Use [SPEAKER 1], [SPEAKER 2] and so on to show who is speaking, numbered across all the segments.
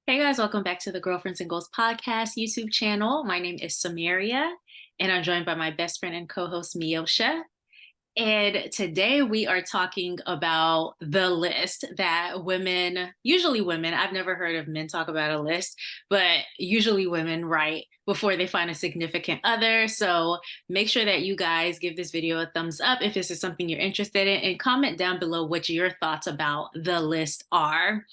[SPEAKER 1] Hey guys, welcome back to the Girlfriends and Goals podcast YouTube channel. My name is Samaria, and I'm joined by my best friend and co-host Miosha. And today we are talking about the list that women, usually women, I've never heard of men talk about a list, but usually women write before they find a significant other. So make sure that you guys give this video a thumbs up if this is something you're interested in, and comment down below what your thoughts about the list are.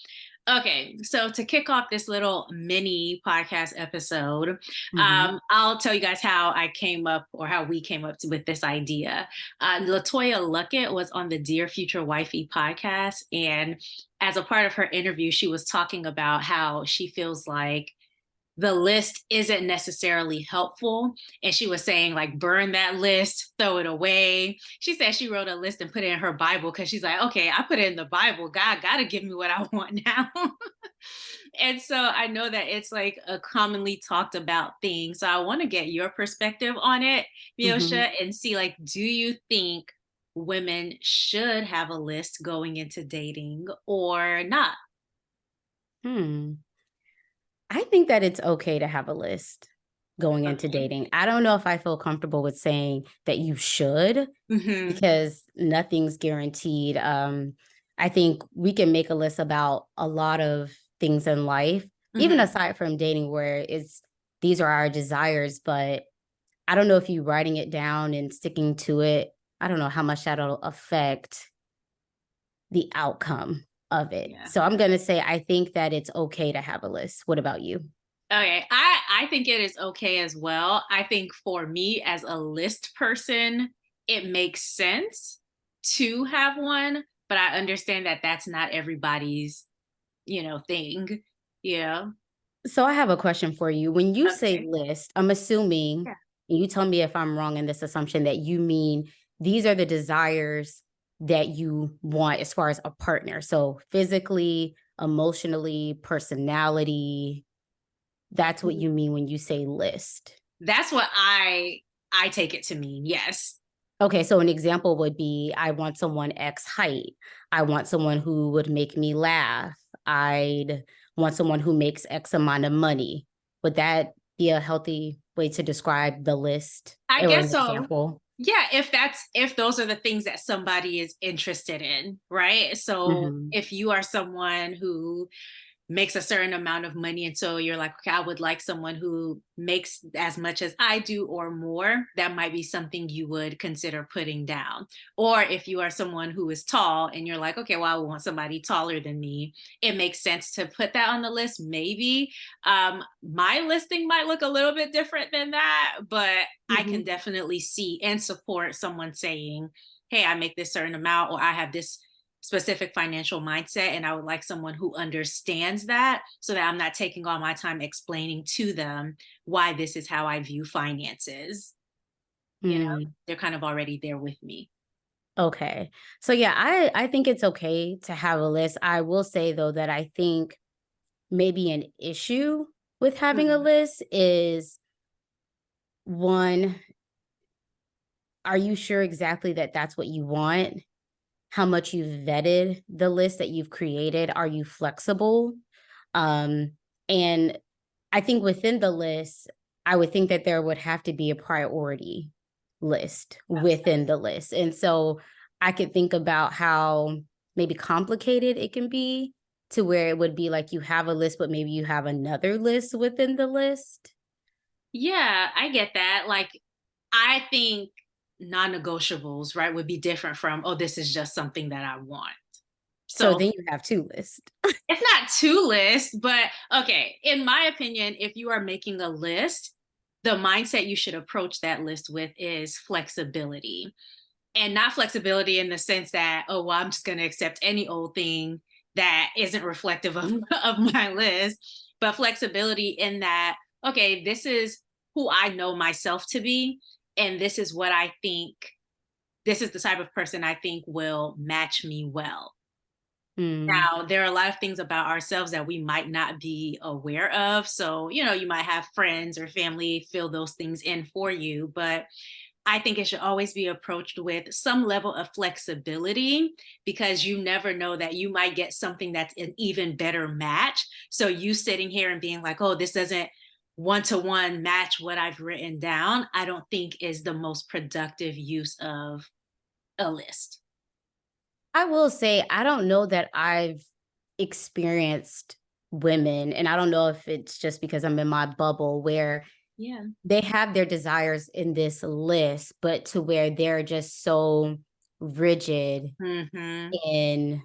[SPEAKER 1] Okay, so to kick off this little mini podcast episode,
[SPEAKER 2] hmm
[SPEAKER 1] I'll tell you guys how I came up or how we came up with this idea. Letoya Luckett was on the Dear Future Wifey podcast, and as a part of her interview, she was talking about how she feels like the list isn't necessarily helpful. And she was saying, like, burn that list, throw it away. She said she wrote a list and put it in her Bible because she's like, okay, I put it in the Bible. God got to give me what I want now. And so I know that it's like a commonly talked about thing. So I want to get your perspective on it,
[SPEAKER 2] hmm
[SPEAKER 1] Miosha, and see, like, do you think women should have a list going into dating or not?
[SPEAKER 2] Hmm. I think that it's okay to have a list going into
[SPEAKER 1] Okay.
[SPEAKER 2] dating. I don't know if I feel comfortable with saying that you should
[SPEAKER 1] Hmm.
[SPEAKER 2] because nothing's guaranteed. I think we can make a list about a lot of things in life, even
[SPEAKER 1] Hmm.
[SPEAKER 2] aside from dating, where it's these are our desires, but I don't know if you writing it down and sticking to it, I don't know how much that'll affect the outcome of it.
[SPEAKER 1] Yeah.
[SPEAKER 2] So I'm going to say I think that it's okay to have a list. What about you?
[SPEAKER 1] Okay, I think it is okay as well. I think for me as a list person, it makes sense to have one, but I understand that that's not everybody's, thing. Yeah.
[SPEAKER 2] So I have a question for you. When you say
[SPEAKER 1] Okay.
[SPEAKER 2] list, I'm assuming,
[SPEAKER 1] Yeah.
[SPEAKER 2] and you tell me if I'm wrong in this assumption, that you mean these are the desires that you want as far as a partner. So physically, emotionally, personality. That's what you mean when you say list.
[SPEAKER 1] That's what I take it to mean. Yes.
[SPEAKER 2] Okay, so an example would be I want someone X height. I want someone who would make me laugh. I'd want someone who makes X amount of money. Would that be a healthy way to describe the list
[SPEAKER 1] I
[SPEAKER 2] or
[SPEAKER 1] guess
[SPEAKER 2] an
[SPEAKER 1] so.
[SPEAKER 2] example?
[SPEAKER 1] Yeah, if those are the things that somebody is interested in, right? So
[SPEAKER 2] hmm
[SPEAKER 1] if you are someone who makes a certain amount of money, and so you're like, okay, I would like someone who makes as much as I do or more, that might be something you would consider putting down. Or if you are someone who is tall and you're like, okay, well, I want somebody taller than me, it makes sense to put that on the list, maybe. My listing might look a little bit different than that, but I can
[SPEAKER 2] hmm
[SPEAKER 1] definitely see and support someone saying, hey, I make this certain amount, or I have this specific financial mindset, and I would like someone who understands that, so that I'm not taking all my time explaining to them why this is how I view finances.
[SPEAKER 2] Mm,
[SPEAKER 1] They're kind of already there with me.
[SPEAKER 2] okay. So yeah, I think it's okay to have a list. I will say though that I think maybe an issue with having a
[SPEAKER 1] Mhm.
[SPEAKER 2] list is one, are you sure exactly that that's what you want? How much you've vetted the list that you've created? Are you flexible? Um, and I think within the list, I would think that there would have to be a priority list within the list. And so I could think about how maybe complicated it can be to where it would be like you have a list, but maybe you have another list within the list.
[SPEAKER 1] Yeah, I get that. Like, I think non-negotiables, right, would be different from, oh, this is just something that I want.
[SPEAKER 2] So
[SPEAKER 1] So
[SPEAKER 2] then you have two lists.
[SPEAKER 1] it's not two lists, but okay, in my opinion, if you are making a list, the mindset you should approach that list with is flexibility. And not flexibility in the sense that, oh, well, I'm just going to accept any old thing that isn't reflective of, of my list, but flexibility in that, okay, this is who I know myself to be, and this is what I think, this is the type of person I think will match me well.
[SPEAKER 2] Mm,
[SPEAKER 1] Now, there are a lot of things about ourselves that we might not be aware of. So, you might have friends or family fill those things in for you. But I think it should always be approached with some level of flexibility, because you never know that you might get something that's an even better match. So you sitting here and being like, oh, this doesn't one to one match what I've written down, I don't think is the most productive use of a list.
[SPEAKER 2] I will say, I don't know that I've experienced women, and I don't know if it's just because I'm in my bubble where
[SPEAKER 1] Yeah.
[SPEAKER 2] they have their desires in this list, but to where they're just so rigid
[SPEAKER 1] Hmm.
[SPEAKER 2] in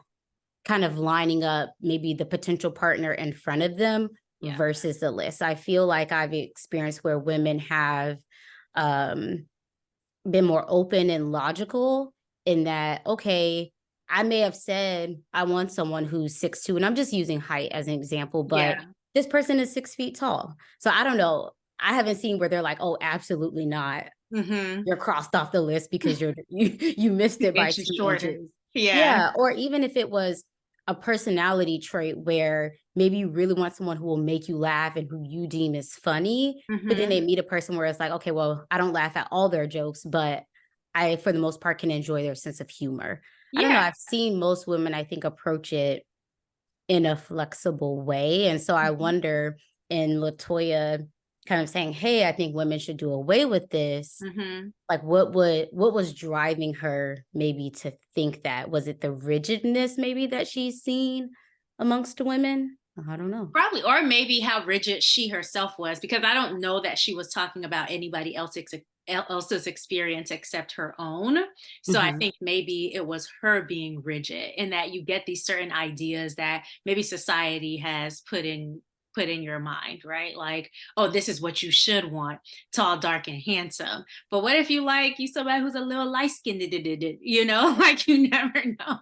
[SPEAKER 2] kind of lining up maybe the potential partner in front of them
[SPEAKER 1] Yeah.
[SPEAKER 2] versus the list. I feel like I've experienced where women have um, been more open and logical in that, okay, I may have said I want someone who's 6'2", and I'm just using height as an example, but
[SPEAKER 1] Yeah.
[SPEAKER 2] this person is 6 feet tall. So I don't know. I haven't seen where they're like, oh, absolutely not.
[SPEAKER 1] Hmm.
[SPEAKER 2] You're crossed off the list because you missed it by
[SPEAKER 1] Inches
[SPEAKER 2] 2 inches.
[SPEAKER 1] shorter. Yeah.
[SPEAKER 2] Yeah. Or even if it was a personality trait where maybe you really want someone who will make you laugh and who you deem is funny, but then
[SPEAKER 1] Hmm.
[SPEAKER 2] they meet a person where it's like, okay, well, I don't laugh at all their jokes, but I, for the most part, can enjoy their sense of humor. I don't know.
[SPEAKER 1] Yeah.
[SPEAKER 2] I've seen most women, I think, approach it in a flexible way. And so I
[SPEAKER 1] Mhm.
[SPEAKER 2] wonder, in Letoya kind of saying, hey, I think women should do away with this,
[SPEAKER 1] Mhm.
[SPEAKER 2] like what was driving her maybe to think that? Was it the rigidness maybe that she's seen amongst women? I don't know.
[SPEAKER 1] Probably, or maybe how rigid she herself was, because I don't know that she was talking about anybody else's experience except her own. So I
[SPEAKER 2] Mhm.
[SPEAKER 1] think maybe it was her being rigid, in that you get these certain ideas that maybe society has put in your mind, right? Like, oh, this is what you should want: tall, dark, and handsome. But what if you somebody who's a little light skinned, like, you never know.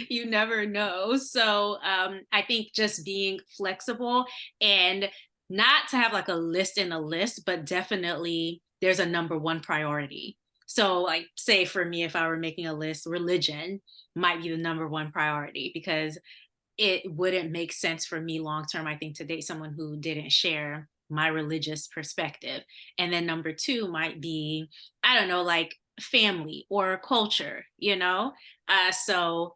[SPEAKER 1] You never know. So I think just being flexible, and not to have like a list in a list, but definitely there's a number one priority. So, like, say for me, if I were making a list, religion might be the number one priority, because it wouldn't make sense for me long term, I think, to date someone who didn't share my religious perspective. And then number two might be, I don't know, like family or culture, so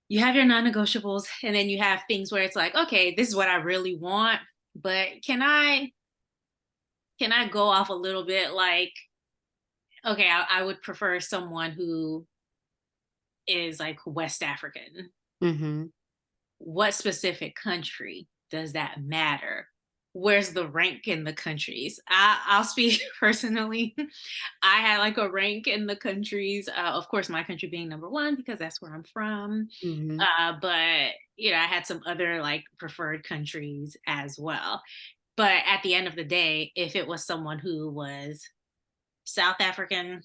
[SPEAKER 1] you have your non-negotiables, and then you have things where it's like, okay, this is what I really want, but can I go off a little bit, like, okay, I would prefer someone who is like West African.
[SPEAKER 2] Mhm.
[SPEAKER 1] What specific country does that matter? Where's the rank in the countries? I'll speak personally. I had like a rank in the countries. Of course, my country being number one because that's where I'm from.
[SPEAKER 2] Mhm.
[SPEAKER 1] But I had some other like preferred countries as well. But at the end of the day, if it was someone who was South African,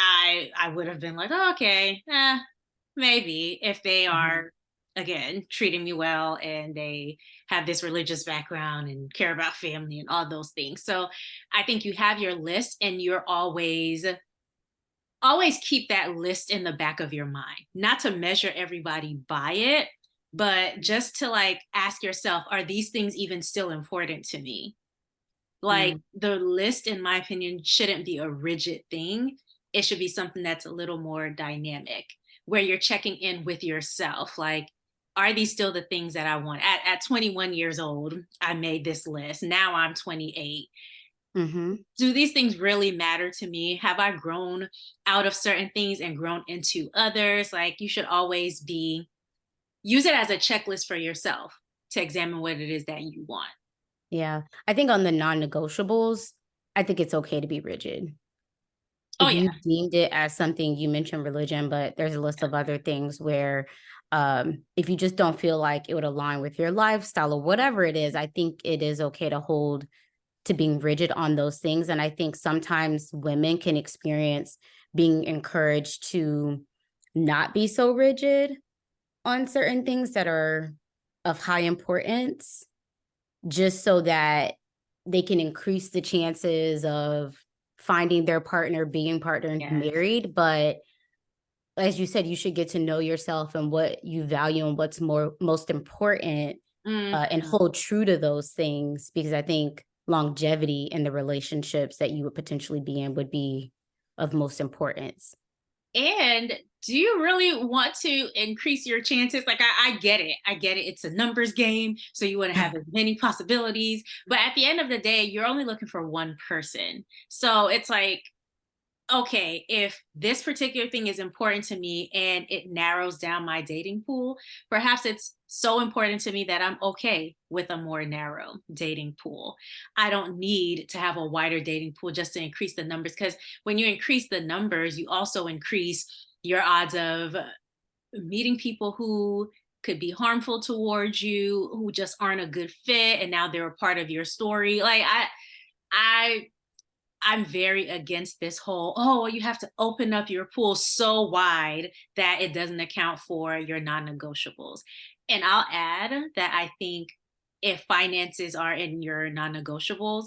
[SPEAKER 1] I would have been like, oh, okay, maybe, if they
[SPEAKER 2] Mhm.
[SPEAKER 1] are, again, treating me well, and they have this religious background and care about family and all those things. So I think you have your list, and you're always keep that list in the back of your mind, not to measure everybody by it, but just to like ask yourself, are these things even still important to me? Like,
[SPEAKER 2] Mm.
[SPEAKER 1] the list, in my opinion, shouldn't be a rigid thing. It should be something that's a little more dynamic, where you're checking in with yourself. Like, are these still the things that I want? At 21 years old, I made this list. Now I'm 28.
[SPEAKER 2] Mhm.
[SPEAKER 1] Do these things really matter to me? Have I grown out of certain things and grown into others? Like, you should always use it as a checklist for yourself to examine what it is that you want.
[SPEAKER 2] Yeah. I think on the non-negotiables, I think it's okay to be rigid.
[SPEAKER 1] Oh,
[SPEAKER 2] If
[SPEAKER 1] yeah.
[SPEAKER 2] you deemed it as something, you mentioned religion, but there's a list of other things where if you just don't feel like it would align with your lifestyle or whatever it is, I think it is okay to hold to being rigid on those things. And I think sometimes women can experience being encouraged to not be so rigid on certain things that are of high importance, just so that they can increase the chances of finding their partner, being partnered,
[SPEAKER 1] Yes.
[SPEAKER 2] married. But as you said, you should get to know yourself and what you value and what's most important, and
[SPEAKER 1] Mhm.
[SPEAKER 2] hold true to those things, because I think longevity in the relationships that you would potentially be in would be of most importance.
[SPEAKER 1] And do you really want to increase your chances? Like, I get it. I get it. It's a numbers game. So you want to have as many possibilities. But at the end of the day, you're only looking for one person. So it's like, okay, if this particular thing is important to me and it narrows down my dating pool, perhaps it's so important to me that I'm okay with a more narrow dating pool. I don't need to have a wider dating pool just to increase the numbers, because when you increase the numbers, you also increase your odds of meeting people who could be harmful towards you, who just aren't a good fit, and now they're a part of your story. Like I I'm very against this whole, oh, you have to open up your pool so wide that it doesn't account for your non-negotiables. And I'll add that I think if finances are in your non-negotiables,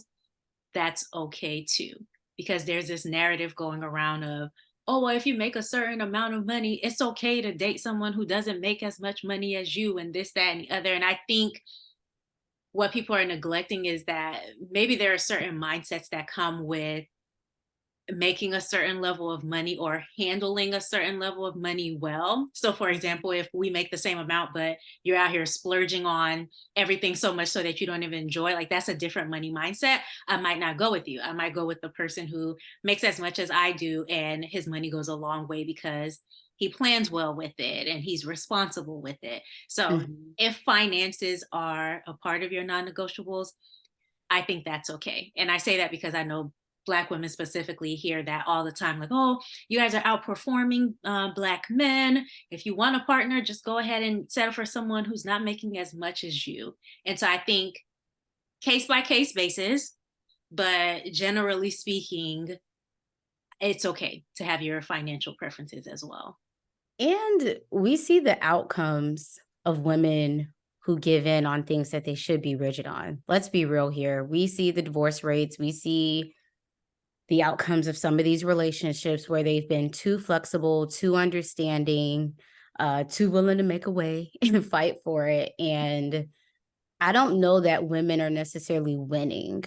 [SPEAKER 1] that's okay too. Because there's this narrative going around of, oh, well, if you make a certain amount of money, it's okay to date someone who doesn't make as much money as you, and this, that, and the other. And I think what people are neglecting is that maybe there are certain mindsets that come with making a certain level of money or handling a certain level of money well. So, for example, if we make the same amount, but you're out here splurging on everything so much so that you don't even enjoy, like that's a different money mindset. I might not go with you. I might go with the person who makes as much as I do, and his money goes a long way because he plans well with it and he's responsible with it. So,
[SPEAKER 2] Mhm.
[SPEAKER 1] if finances are a part of your non negotiables, I think that's okay. And I say that because I know Black women specifically hear that all the time, like, oh, you guys are outperforming Black men. If you want a partner, just go ahead and settle for someone who's not making as much as you. And so I think case by case basis, but generally speaking, it's okay to have your financial preferences as well.
[SPEAKER 2] And we see the outcomes of women who give in on things that they should be rigid on. Let's be real here. We see the divorce rates, we see the outcomes of some of these relationships where they've been too flexible, too understanding, too willing to make a way and fight for it. And I don't know that women are necessarily winning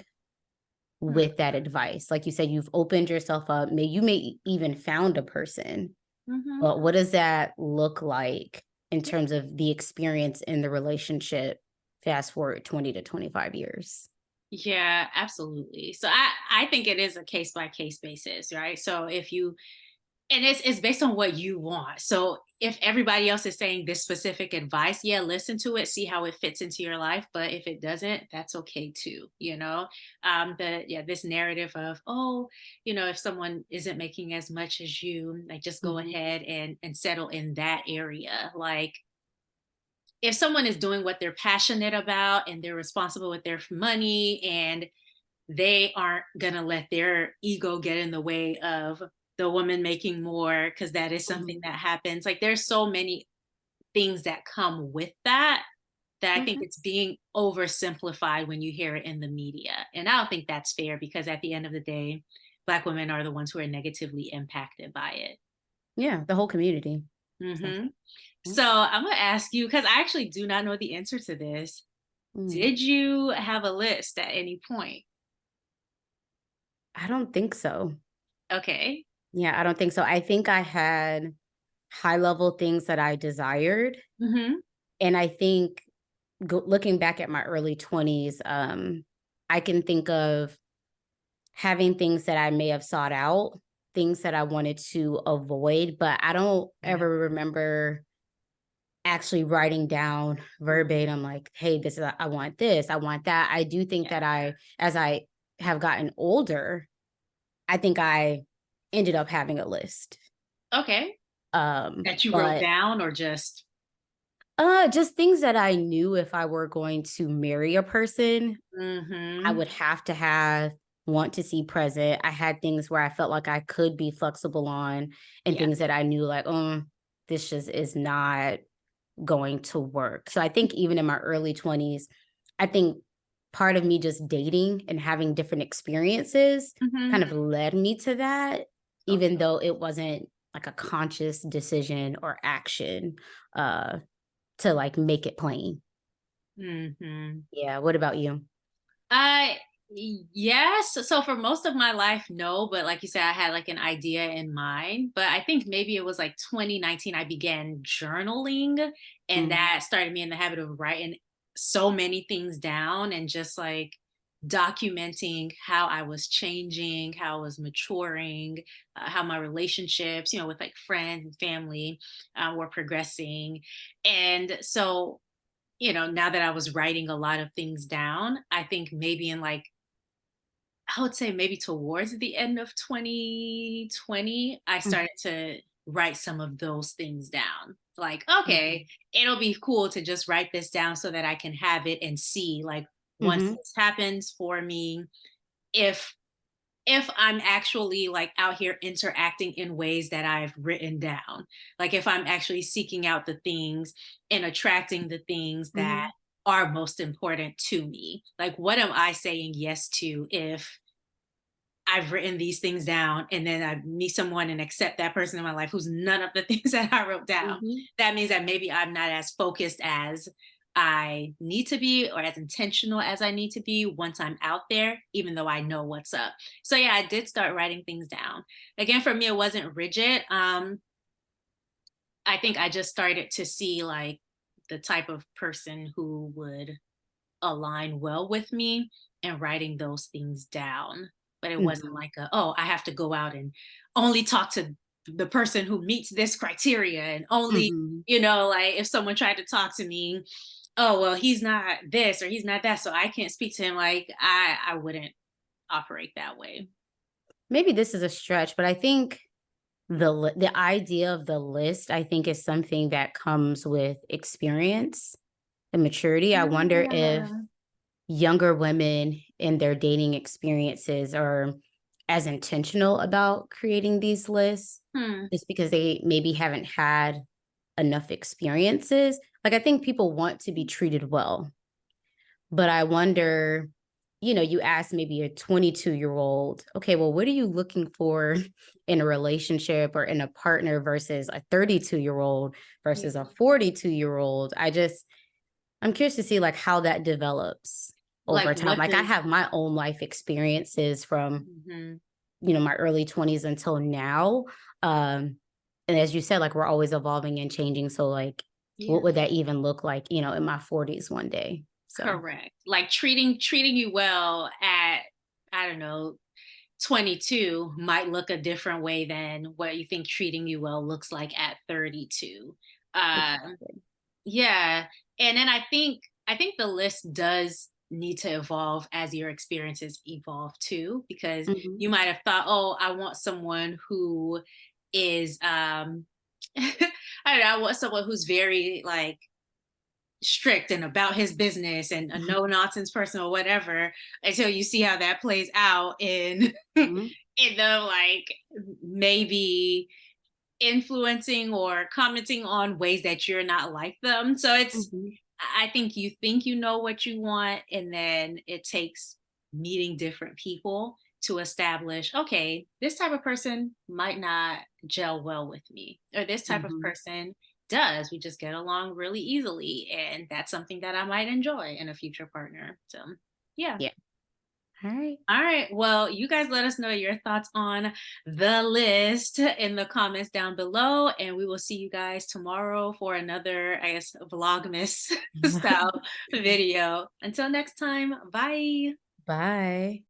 [SPEAKER 2] with that advice. Like you said, you've opened yourself up. You may even found a person,
[SPEAKER 1] Mm-hmm.
[SPEAKER 2] but what does that look like in terms of the experience in the relationship? Fast forward 20 to 25 years.
[SPEAKER 1] Yeah, absolutely. So I think it is a case by case basis, right? So if you, and it's based on what you want. So if everybody else is saying this specific advice, yeah, listen to it, see how it fits into your life. But if it doesn't, that's okay too, you know. But yeah, this narrative of, oh, if someone isn't making as much as you, like just go
[SPEAKER 2] Mhm.
[SPEAKER 1] ahead and settle in that area. Like if someone is doing what they're passionate about and they're responsible with their money, and they aren't going to let their ego get in the way of the woman making more, because that is something
[SPEAKER 2] Mhm.
[SPEAKER 1] that happens. Like there's so many things that come with that I think
[SPEAKER 2] Mhm.
[SPEAKER 1] it's being oversimplified when you hear it in the media. And I don't think that's fair, because at the end of the day, Black women are the ones who are negatively impacted by it.
[SPEAKER 2] Yeah, the whole community. So,
[SPEAKER 1] Hmm.
[SPEAKER 2] yeah.
[SPEAKER 1] So I'm going to ask you, because I actually do not know the answer to this.
[SPEAKER 2] Mm.
[SPEAKER 1] Did you have a list at any point?
[SPEAKER 2] I don't think so.
[SPEAKER 1] Okay.
[SPEAKER 2] Yeah, I don't think so. I think I had high level things that I desired.
[SPEAKER 1] Hmm.
[SPEAKER 2] And I think looking back at my early 20s, I can think of having things that I may have sought out, things that I wanted to avoid, but I don't
[SPEAKER 1] Yeah.
[SPEAKER 2] ever remember actually writing down verbatim, like, hey, this is, I want this, I want that. I do think
[SPEAKER 1] Yeah.
[SPEAKER 2] that as I have gotten older, I think I ended up having a list.
[SPEAKER 1] Okay. That you wrote
[SPEAKER 2] But
[SPEAKER 1] down, or just.
[SPEAKER 2] just things that I knew if I were going to marry a person, I
[SPEAKER 1] Mhm.
[SPEAKER 2] would have to want to see present. I had things where I felt like I could be flexible on, and
[SPEAKER 1] Yeah.
[SPEAKER 2] things that I knew like, this just is not going to work. So I think even in my early 20s, I think part of me just dating and having different experiences
[SPEAKER 1] Mhm.
[SPEAKER 2] kind of led me to that, even
[SPEAKER 1] Okay.
[SPEAKER 2] though it wasn't like a conscious decision or action uh to like make it plain.
[SPEAKER 1] Mhm.
[SPEAKER 2] Yeah. What about you?
[SPEAKER 1] I Yes. So for most of my life, no. But like you said, I had like an idea in mind. But I think maybe it was like 2019, I began journaling, and
[SPEAKER 2] Mm,
[SPEAKER 1] that started me in the habit of writing so many things down and just like documenting how I was changing, how I was maturing, how my relationships, with like friends and family were progressing. And so, now that I was writing a lot of things down, I think maybe in like I would say maybe towards the end of 2020, I
[SPEAKER 2] mm,
[SPEAKER 1] started to write some of those things down. Like, okay,
[SPEAKER 2] mhm,
[SPEAKER 1] it'll be cool to just write this down so that I can have it and see, like, once
[SPEAKER 2] mhm,
[SPEAKER 1] this happens for me, if I'm actually like out here interacting in ways that I've written down, like if I'm actually seeking out the things and attracting the things that
[SPEAKER 2] mhm,
[SPEAKER 1] are most important to me, like what am I saying yes to if I've written these things down and then I meet someone and accept that person in my life who's none of the things that I wrote down.
[SPEAKER 2] mhm.
[SPEAKER 1] That means that maybe I'm not as focused as I need to be or as intentional as I need to be once I'm out there, even though I know what's up. So yeah, I did start writing things down. Again, for me, it wasn't rigid. I think I just started to see like the type of person who would align well with me and writing those things down. But it wasn't
[SPEAKER 2] Mhm,
[SPEAKER 1] like oh, I have to go out and only talk to the person who meets this criteria and only,
[SPEAKER 2] mhm.
[SPEAKER 1] like if someone tried to talk to me, oh, well, he's not this or he's not that. So I can't speak to him. Like I wouldn't operate that way.
[SPEAKER 2] Maybe this is a stretch, but I think the idea of the list, I think, is something that comes with experience and maturity. I wonder if
[SPEAKER 1] Yeah.
[SPEAKER 2] younger women in their dating experiences are as intentional about creating these lists
[SPEAKER 1] Hmm.
[SPEAKER 2] just because they maybe haven't had enough experiences. Like, I think people want to be treated well, but I wonder, you ask maybe a 22-year-old, okay, well, what are you looking for in a relationship or in a partner versus a 32-year-old
[SPEAKER 1] Yeah.
[SPEAKER 2] versus a 42-year-old? I'm curious to see like how that develops
[SPEAKER 1] Like
[SPEAKER 2] over time.
[SPEAKER 1] what
[SPEAKER 2] Like I
[SPEAKER 1] does
[SPEAKER 2] have my own life experiences from,
[SPEAKER 1] mhm.
[SPEAKER 2] my early 20s until now. Um, and as you said, like we're always evolving and changing. So like what
[SPEAKER 1] Yeah.
[SPEAKER 2] would that even look like, in my 40s one day? So
[SPEAKER 1] Correct. Like treating you well at, I don't know, 22 might look a different way than what you think treating you well looks like at 32. Um,
[SPEAKER 2] exactly.
[SPEAKER 1] yeah. And then I think the list does need to evolve as your experiences evolve too, because
[SPEAKER 2] Mhm,
[SPEAKER 1] you might have thought, oh, I want someone who is I don't know, I want someone who's very like strict and about his business and a no nonsense person or whatever, until you see how that plays out in
[SPEAKER 2] mhm,
[SPEAKER 1] in the like maybe influencing or commenting on ways that you're not like them. So
[SPEAKER 2] mhm,
[SPEAKER 1] I think you know what you want, and then it takes meeting different people to establish, okay, this type of person might not gel well with me, or this type of
[SPEAKER 2] mhm.
[SPEAKER 1] person does. We just get along really easily, and that's something that I might enjoy in a future partner. So, yeah.
[SPEAKER 2] Yeah. All right.
[SPEAKER 1] All right. Well, you guys let us know your thoughts on the list in the comments down below. And we will see you guys tomorrow for another, I guess, Vlogmas style video. Until next time, bye.
[SPEAKER 2] Bye.